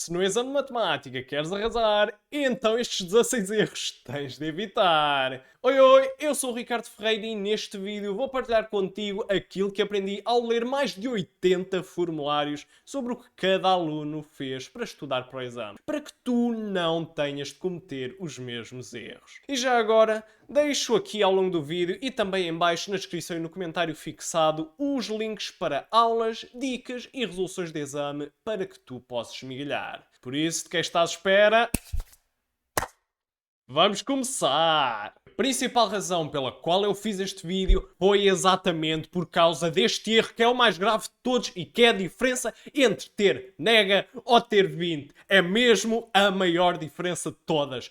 Se no exame de matemática queres arrasar, então estes 16 erros tens de evitar. Oi, oi, eu sou o Ricardo Ferreira e neste vídeo vou partilhar contigo aquilo que aprendi ao ler mais de 80 formulários sobre o que cada aluno fez para estudar para o exame, para que tu não tenhas de cometer os mesmos erros. E já agora, deixo aqui ao longo do vídeo e também em baixo na descrição e no comentário fixado os links para aulas, dicas e resoluções de exame para que tu possas esmigalhar. Por isso, de quem estás à espera, vamos começar! A principal razão pela qual eu fiz este vídeo foi exatamente por causa deste erro que é o mais grave de todos e que é a diferença entre ter nega ou ter 20. É mesmo a maior diferença de todas.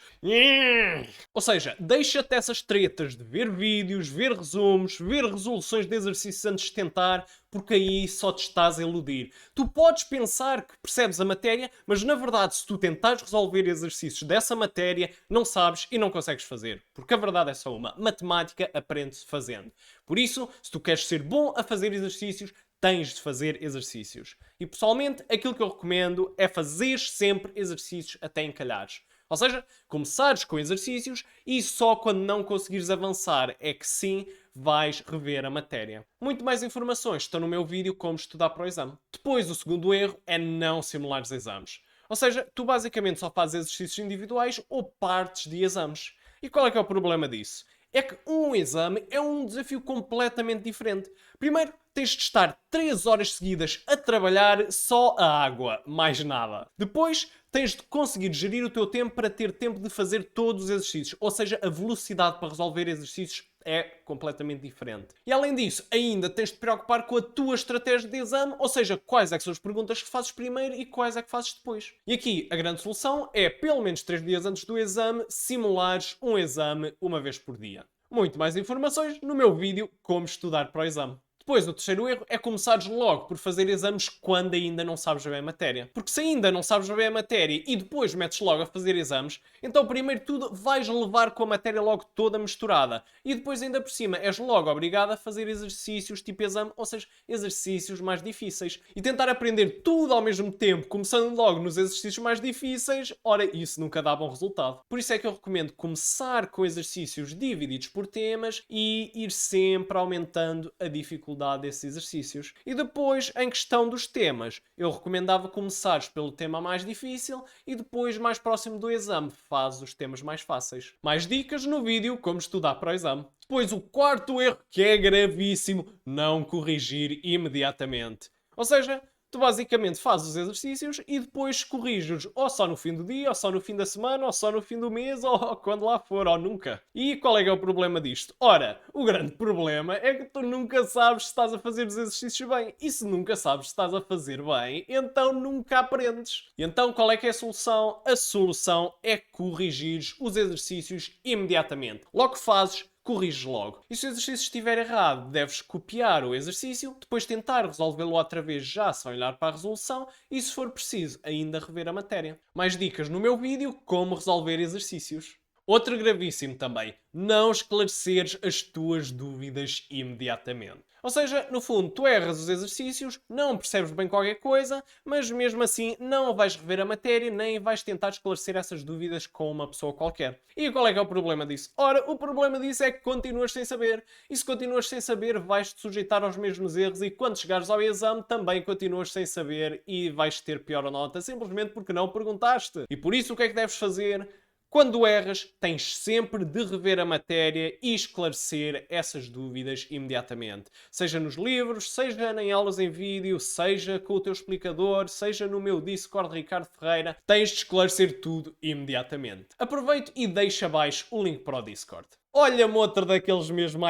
Ou seja, deixa-te essas tretas de ver vídeos, ver resumos, ver resoluções de exercícios antes de tentar, porque aí só te estás a iludir. Tu podes pensar que percebes a matéria, mas na verdade, se tu tentares resolver exercícios dessa matéria, não sabes e não consegues fazer. Porque a verdade é só uma: matemática aprende-se fazendo. Por isso, se tu queres ser bom a fazer exercícios, tens de fazer exercícios. E pessoalmente, aquilo que eu recomendo é fazer sempre exercícios até encalhares. Ou seja, começares com exercícios e só quando não conseguires avançar é que sim vais rever a matéria. Muito mais informações estão no meu vídeo Como Estudar para o Exame. Depois, o segundo erro é não simulares exames. Ou seja, tu basicamente só fazes exercícios individuais ou partes de exames. E qual é que é o problema disso? É que um exame é um desafio completamente diferente. Primeiro, tens de estar 3 horas seguidas a trabalhar só a água, mais nada. Depois, tens de conseguir gerir o teu tempo para ter tempo de fazer todos os exercícios. Ou seja, a velocidade para resolver exercícios é completamente diferente. E além disso, ainda tens de te preocupar com a tua estratégia de exame, ou seja, quais é que são as perguntas que fazes primeiro e quais é que fazes depois. E aqui, a grande solução é, pelo menos 3 dias antes do exame, simulares um exame uma vez por dia. Muito mais informações no meu vídeo Como Estudar para o Exame. Depois, o terceiro erro é começares logo por fazer exames quando ainda não sabes bem a matéria. Porque se ainda não sabes bem a matéria e depois metes logo a fazer exames, então primeiro de tudo vais levar com a matéria logo toda misturada. E depois ainda por cima és logo obrigado a fazer exercícios tipo exame, ou seja, exercícios mais difíceis. E tentar aprender tudo ao mesmo tempo, começando logo nos exercícios mais difíceis, ora, isso nunca dá bom resultado. Por isso é que eu recomendo começar com exercícios divididos por temas e ir sempre aumentando a dificuldade desses exercícios. E depois, em questão dos temas, eu recomendava começares pelo tema mais difícil e depois, mais próximo do exame, fazes os temas mais fáceis. Mais dicas no vídeo Como Estudar para o Exame. Depois, o quarto erro, que é gravíssimo: não corrigir imediatamente. Ou seja, tu basicamente fazes os exercícios e depois corriges ou só no fim do dia, ou só no fim da semana, ou só no fim do mês, ou quando lá for, ou nunca. E qual é que é o problema disto? Ora, o grande problema é que tu nunca sabes se estás a fazer os exercícios bem. E se nunca sabes se estás a fazer bem, então nunca aprendes. E então qual é que é a solução? A solução é corrigir os exercícios imediatamente. Logo que fazes, corriges logo. E se o exercício estiver errado, deves copiar o exercício, depois tentar resolvê-lo outra vez já sem olhar para a resolução e, se for preciso, ainda rever a matéria. Mais dicas no meu vídeo Como Resolver Exercícios. Outro gravíssimo também: não esclareceres as tuas dúvidas imediatamente. Ou seja, no fundo, tu erras os exercícios, não percebes bem qualquer coisa, mas mesmo assim não vais rever a matéria nem vais tentar esclarecer essas dúvidas com uma pessoa qualquer. E qual é que é o problema disso? Ora, o problema disso é que continuas sem saber. E se continuas sem saber, vais-te sujeitar aos mesmos erros e quando chegares ao exame também continuas sem saber e vais ter pior nota simplesmente porque não perguntaste. E por isso o que é que deves fazer? Quando erras, tens sempre de rever a matéria e esclarecer essas dúvidas imediatamente. Seja nos livros, seja em aulas em vídeo, seja com o teu explicador, seja no meu Discord Ricardo Ferreira, tens de esclarecer tudo imediatamente. Aproveito e deixo abaixo o link para o Discord. Olha-me outro daqueles mesmo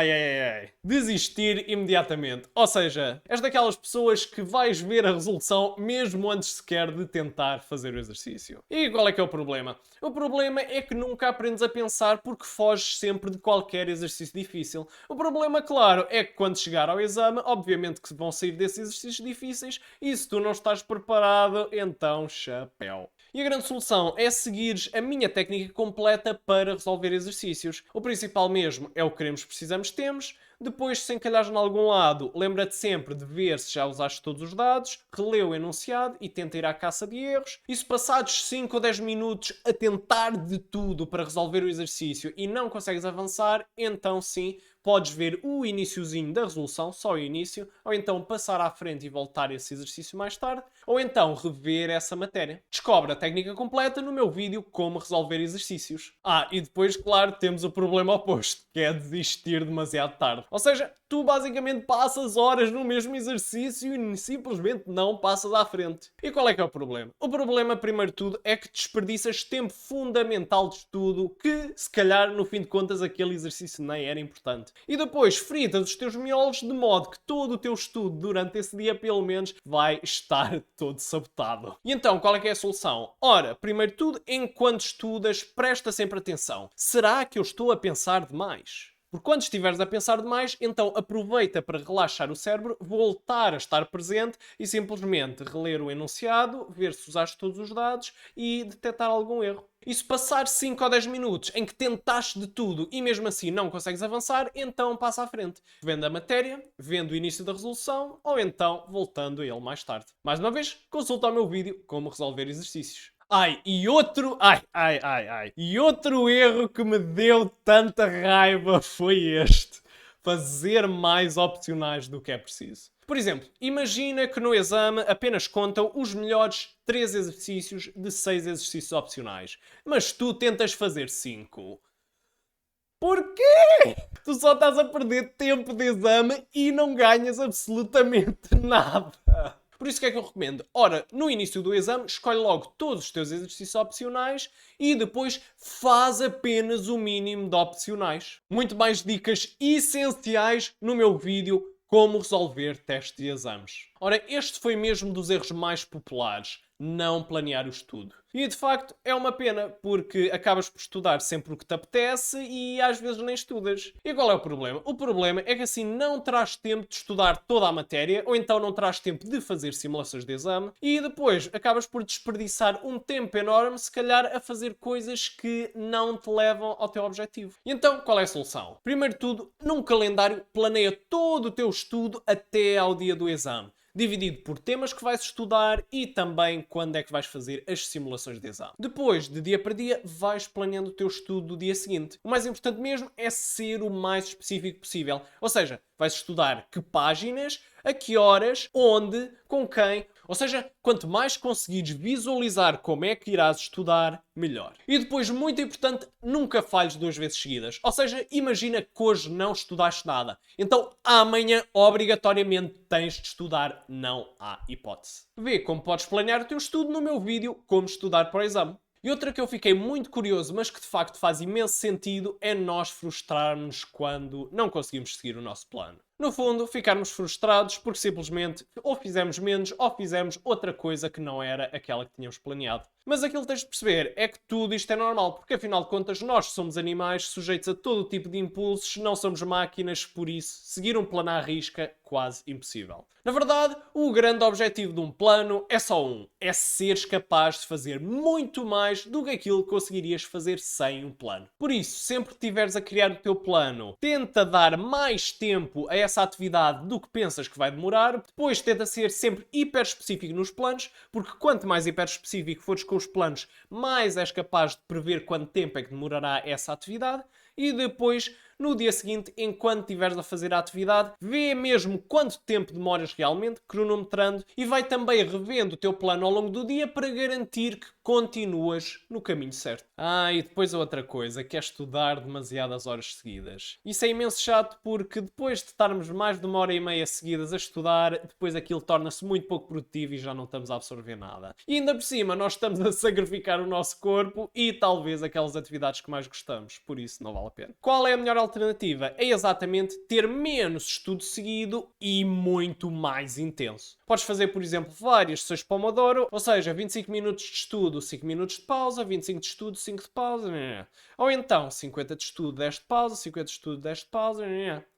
desistir imediatamente. Ou seja, és daquelas pessoas que vais ver a resolução mesmo antes sequer de tentar fazer o exercício. E qual é que é o problema? O problema é que nunca aprendes a pensar porque foges sempre de qualquer exercício difícil. O problema, claro, é que quando chegar ao exame, obviamente que vão sair desses exercícios difíceis e se tu não estás preparado, então chapéu. E a grande solução é seguires a minha técnica completa para resolver exercícios. O principal mesmo é o queremos, precisamos, temos. Depois, se encalhares em algum lado, lembra-te sempre de ver se já usaste todos os dados, relê o enunciado e tenta ir à caça de erros. E se passados 5 ou 10 minutos a tentar de tudo para resolver o exercício e não consegues avançar, então sim, podes ver o iniciozinho da resolução, só o início, ou então passar à frente e voltar esse exercício mais tarde, ou então rever essa matéria. Descobre a técnica completa no meu vídeo Como Resolver Exercícios. E depois, claro, temos o problema oposto, que é desistir demasiado tarde. Ou seja, tu basicamente passas horas no mesmo exercício e simplesmente não passas à frente. E qual é que é o problema? O problema, primeiro de tudo, é que desperdiças tempo fundamental de estudo que, se calhar, no fim de contas, aquele exercício nem era importante. E depois fritas os teus miolos de modo que todo o teu estudo durante esse dia, pelo menos, vai estar todo sabotado. E então, qual é que é a solução? Ora, primeiro de tudo, enquanto estudas, presta sempre atenção. Será que eu estou a pensar demais? Porque quando estiveres a pensar demais, então aproveita para relaxar o cérebro, voltar a estar presente e simplesmente reler o enunciado, ver se usaste todos os dados e detectar algum erro. E se passar 5 ou 10 minutos em que tentaste de tudo e mesmo assim não consegues avançar, então passa à frente. Vendo a matéria, vendo o início da resolução ou então voltando a ele mais tarde. Mais uma vez, consulta o meu vídeo Como Resolver Exercícios. E outro erro que me deu tanta raiva foi este. Fazer mais opcionais do que é preciso. Por exemplo, imagina que no exame apenas contam os melhores 3 exercícios de 6 exercícios opcionais. Mas tu tentas fazer 5. Porquê? Tu só estás a perder tempo de exame e não ganhas absolutamente nada. Por isso, o que é que eu recomendo? Ora, no início do exame, escolhe logo todos os teus exercícios opcionais e depois faz apenas o mínimo de opcionais. Muito mais dicas essenciais no meu vídeo Como Resolver Testes e Exames. Ora, este foi mesmo dos erros mais populares. Não planear o estudo. E de facto é uma pena, porque acabas por estudar sempre o que te apetece e às vezes nem estudas. E qual é o problema? O problema é que assim não terás tempo de estudar toda a matéria, ou então não terás tempo de fazer simulações de exame, e depois acabas por desperdiçar um tempo enorme, se calhar, a fazer coisas que não te levam ao teu objetivo. E então, qual é a solução? Primeiro de tudo, num calendário, planeia todo o teu estudo até ao dia do exame. Dividido por temas que vais estudar e também quando é que vais fazer as simulações de exame. Depois, de dia para dia, vais planeando o teu estudo do dia seguinte. O mais importante mesmo é ser o mais específico possível. Ou seja, vais estudar que páginas, a que horas, onde, com quem. Ou seja, quanto mais conseguires visualizar como é que irás estudar, melhor. E depois, muito importante, nunca falhes 2 vezes seguidas. Ou seja, imagina que hoje não estudaste nada. Então, amanhã, obrigatoriamente, tens de estudar. Não há hipótese. Vê como podes planear o teu estudo no meu vídeo Como Estudar para o Exame. E outra que eu fiquei muito curioso, mas que de facto faz imenso sentido, é nós frustrarmos quando não conseguimos seguir o nosso plano. No fundo, ficarmos frustrados porque simplesmente ou fizemos menos ou fizemos outra coisa que não era aquela que tínhamos planeado. Mas aquilo que tens de perceber é que tudo isto é normal, porque afinal de contas nós somos animais sujeitos a todo tipo de impulsos, não somos máquinas, por isso seguir um plano à risca quase impossível. Na verdade, o grande objetivo de um plano é só um, é seres capaz de fazer muito mais do que aquilo que conseguirias fazer sem um plano. Por isso, sempre que estiveres a criar o teu plano, tenta dar mais tempo a essa atividade do que pensas que vai demorar, depois tenta ser sempre hiper específico nos planos, porque quanto mais hiper específico fores com os planos, mais és capaz de prever quanto tempo é que demorará essa atividade, e depois, no dia seguinte, enquanto estiveres a fazer a atividade, vê mesmo quanto tempo demoras realmente, cronometrando, e vai também revendo o teu plano ao longo do dia para garantir que continuas no caminho certo. E depois a outra coisa, que é estudar demasiadas horas seguidas. Isso é imenso chato porque depois de estarmos mais de 1h30 seguidas a estudar, depois aquilo torna-se muito pouco produtivo e já não estamos a absorver nada. E ainda por cima, nós estamos a sacrificar o nosso corpo e talvez aquelas atividades que mais gostamos. Por isso, não vale a pena. Qual é a melhor alternativa? É exatamente ter menos estudo seguido e muito mais intenso. Podes fazer, por exemplo, várias sessões Pomodoro, ou seja, 25 minutos de estudo, 5 minutos de pausa, 25 de estudo, 5 de pausa, ou então 50 de estudo, 10 de pausa, 50 de estudo, 10 de pausa,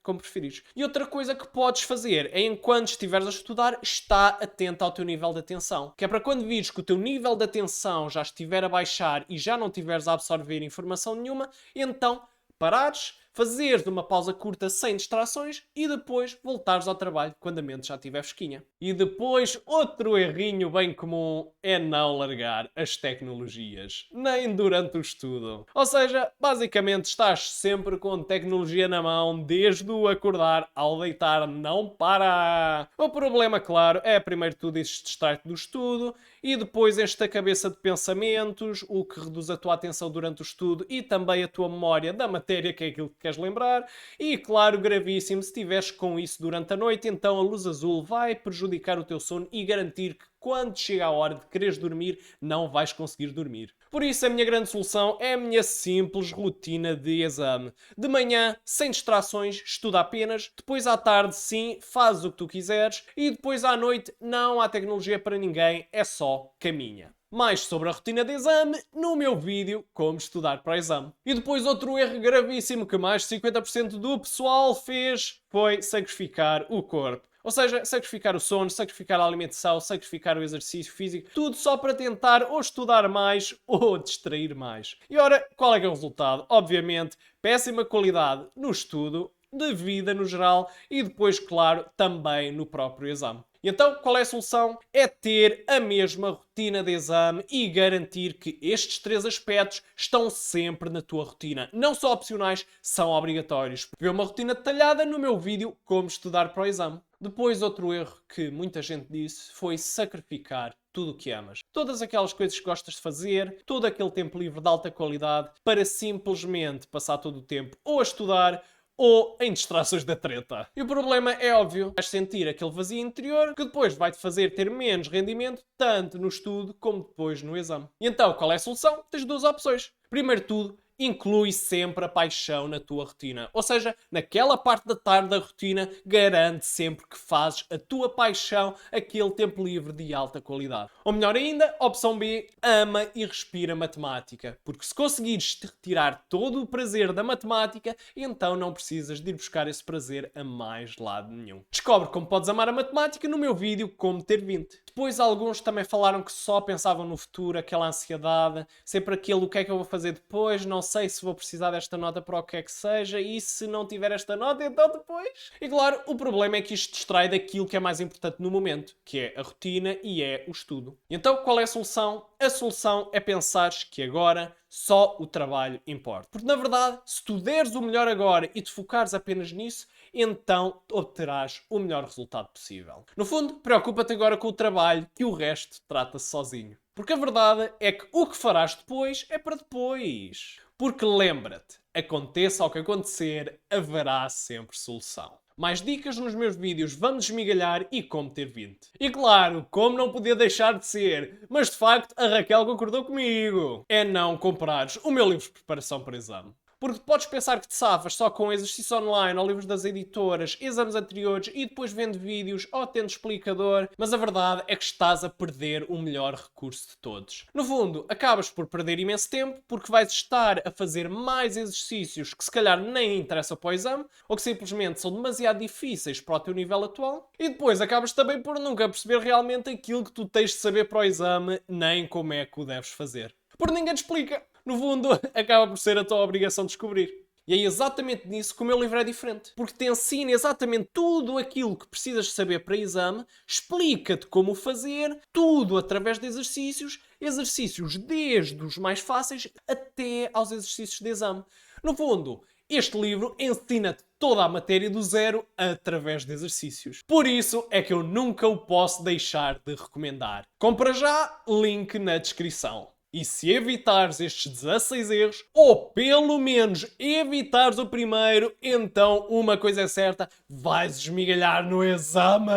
como preferires. E outra coisa que podes fazer é, enquanto estiveres a estudar, está atento ao teu nível de atenção. Que é para quando vires que o teu nível de atenção já estiver a baixar e já não estiveres a absorver informação nenhuma, então parares, fazeres uma pausa curta sem distrações e depois voltares ao trabalho quando a mente já estiver fresquinha. E depois, outro errinho bem comum é não largar as tecnologias, nem durante o estudo. Ou seja, basicamente estás sempre com tecnologia na mão, desde o acordar ao deitar, não para. O problema, claro, é primeiro tudo isso distrai-te do estudo e depois enche-te a cabeça de pensamentos, o que reduz a tua atenção durante o estudo e também a tua memória da matéria, que é aquilo que queres lembrar. E, claro, gravíssimo, se estiveres com isso durante a noite, então a luz azul vai prejudicar o teu sono e garantir que quando chega a hora de quereres dormir, não vais conseguir dormir. Por isso, a minha grande solução é a minha simples rotina de exame. De manhã, sem distrações, estuda apenas. Depois, à tarde, sim, fazes o que tu quiseres. E depois, à noite, não há tecnologia para ninguém, é só caminha. Mais sobre a rotina de exame no meu vídeo Como Estudar para o Exame. E depois outro erro gravíssimo que mais de 50% do pessoal fez foi sacrificar o corpo. Ou seja, sacrificar o sono, sacrificar a alimentação, sacrificar o exercício físico, tudo só para tentar ou estudar mais ou distrair mais. E ora, qual é que é o resultado? Obviamente, péssima qualidade no estudo, de vida no geral e depois, claro, também no próprio exame. E então, qual é a solução? É ter a mesma rotina de exame e garantir que estes três aspectos estão sempre na tua rotina. Não são opcionais, são obrigatórios. Vê uma rotina detalhada no meu vídeo Como Estudar para o Exame. Depois, outro erro que muita gente disse foi sacrificar tudo o que amas. Todas aquelas coisas que gostas de fazer, todo aquele tempo livre de alta qualidade, para simplesmente passar todo o tempo ou a estudar ou em distrações da treta. E o problema é óbvio. Vais sentir aquele vazio interior que depois vai-te fazer ter menos rendimento, tanto no estudo como depois no exame. E então, qual é a solução? Tens duas opções. Primeiro de tudo, inclui sempre a paixão na tua rotina. Ou seja, naquela parte da tarde da rotina, garante sempre que fazes a tua paixão aquele tempo livre de alta qualidade. Ou melhor ainda, opção B, ama e respira matemática. Porque se conseguires te retirar todo o prazer da matemática, então não precisas de ir buscar esse prazer a mais lado nenhum. Descobre como podes amar a matemática no meu vídeo Como Ter 20. Depois alguns também falaram que só pensavam no futuro, aquela ansiedade, sempre aquele o que é que eu vou fazer depois, não sei se vou precisar desta nota para o que é que seja, e se não tiver esta nota, então depois. E claro, o problema é que isto distrai daquilo que é mais importante no momento, que é a rotina e é o estudo. Então, qual é a solução? A solução é pensares que agora só o trabalho importa. Porque na verdade, se tu deres o melhor agora e te focares apenas nisso, então obterás o melhor resultado possível. No fundo, preocupa-te agora com o trabalho, que o resto trata-se sozinho. Porque a verdade é que o que farás depois é para depois. Porque lembra-te, aconteça o que acontecer, haverá sempre solução. Mais dicas nos meus vídeos Vamos Esmigalhar e Como Ter 20. E claro, como não podia deixar de ser, mas de facto a Raquel concordou comigo, é não comprares o meu livro de preparação para exame. Porque podes pensar que te safas só com exercício online ou livros das editoras, exames anteriores e depois vendo vídeos ou tendo explicador, mas a verdade é que estás a perder o melhor recurso de todos. No fundo, acabas por perder imenso tempo porque vais estar a fazer mais exercícios que se calhar nem interessam para o exame ou que simplesmente são demasiado difíceis para o teu nível atual e depois acabas também por nunca perceber realmente aquilo que tu tens de saber para o exame nem como é que o deves fazer. Porque ninguém te explica. No fundo, acaba por ser a tua obrigação descobrir. E é exatamente nisso que o meu livro é diferente. Porque te ensina exatamente tudo aquilo que precisas saber para exame, explica-te como fazer, tudo através de exercícios, exercícios desde os mais fáceis até aos exercícios de exame. No fundo, este livro ensina-te toda a matéria do zero através de exercícios. Por isso é que eu nunca o posso deixar de recomendar. Compra já, link na descrição. E se evitares estes 16 erros, ou pelo menos evitares o primeiro, então uma coisa é certa, vais esmigalhar no exame.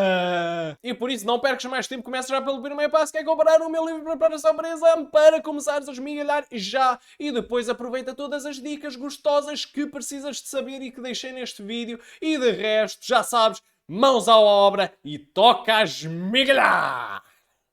E por isso não percas mais tempo, começa já pelo primeiro passo, que é comprar o meu livro de preparação para exame, para começares a esmigalhar já. E depois aproveita todas as dicas gostosas que precisas de saber e que deixei neste vídeo. E de resto, já sabes, mãos à obra e toca a esmigalhar!